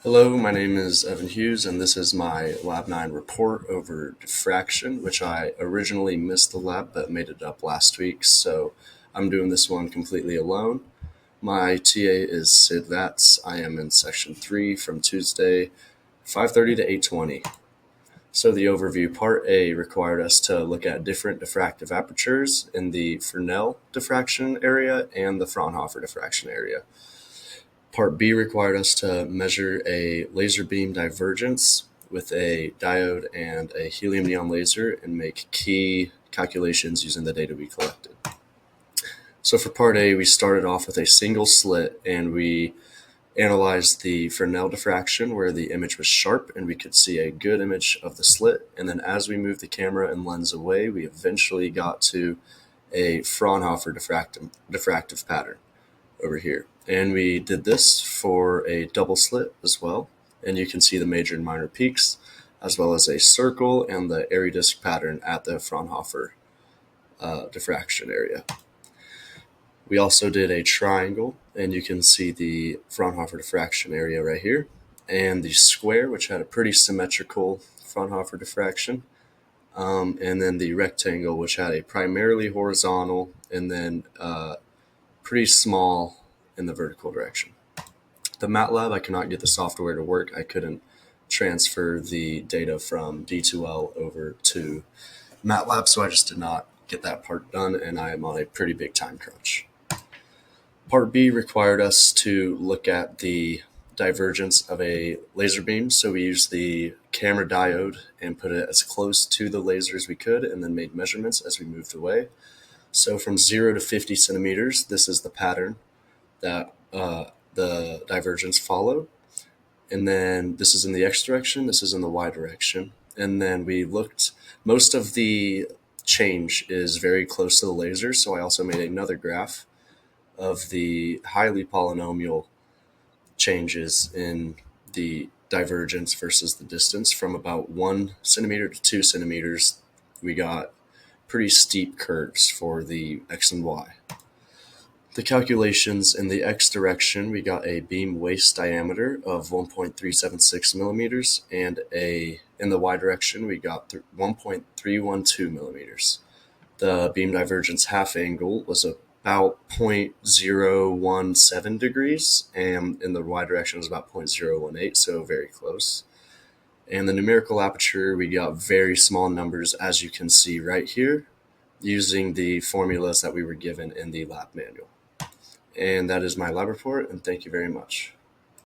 Hello, my name is Evan Hughes, and this is my Lab 9 report over diffraction, which I originally missed the lab but made it up last week, so I'm doing this one completely alone. My TA is Sid Vats. I am in section 3 from Tuesday, 5:30 to 8:20. So the overview, part A required us to look at different diffractive apertures in the Fresnel diffraction area and the Fraunhofer diffraction area. Part B required us to measure a laser beam divergence with a diode and a helium neon laser and make key calculations using the data we collected. So for part A, we started off with a single slit and we analyzed the Fresnel diffraction where the image was sharp and we could see a good image of the slit. And then as we moved the camera and lens away, we eventually got to a Fraunhofer diffractive pattern over here. And we did this for a double slit as well. And you can see the major and minor peaks, as well as a circle and the airy disk pattern at the Fraunhofer diffraction area. We also did a triangle, and you can see the Fraunhofer diffraction area right here, and the square, which had a pretty symmetrical Fraunhofer diffraction, and then the rectangle, which had a primarily horizontal and then pretty small in the vertical direction. The MATLAB, I cannot get the software to work. I couldn't transfer the data from D2L over to MATLAB, so I just did not get that part done, and I am on a pretty big time crunch. Part B required us to look at the divergence of a laser beam, so we used the camera diode and put it as close to the laser as we could and then made measurements as we moved away. So from 0 to 50 centimeters, this is the pattern that the divergence followed. And then this is in the X direction, this is in the Y direction. And then we looked, most of the change is very close to the laser, so I also made another graph of the highly polynomial changes in the divergence versus the distance. From about 1 centimeter to 2 centimeters, we got pretty steep curves for the X and Y. The calculations in the X direction, we got a beam waist diameter of 1.376 millimeters, and in the Y direction, we got 1.312 millimeters. The beam divergence half angle was about 0.017 degrees, and in the Y direction was about 0.018, so very close. And the numerical aperture, we got very small numbers, as you can see right here, using the formulas that we were given in the lab manual. And that is my lab report, and thank you very much.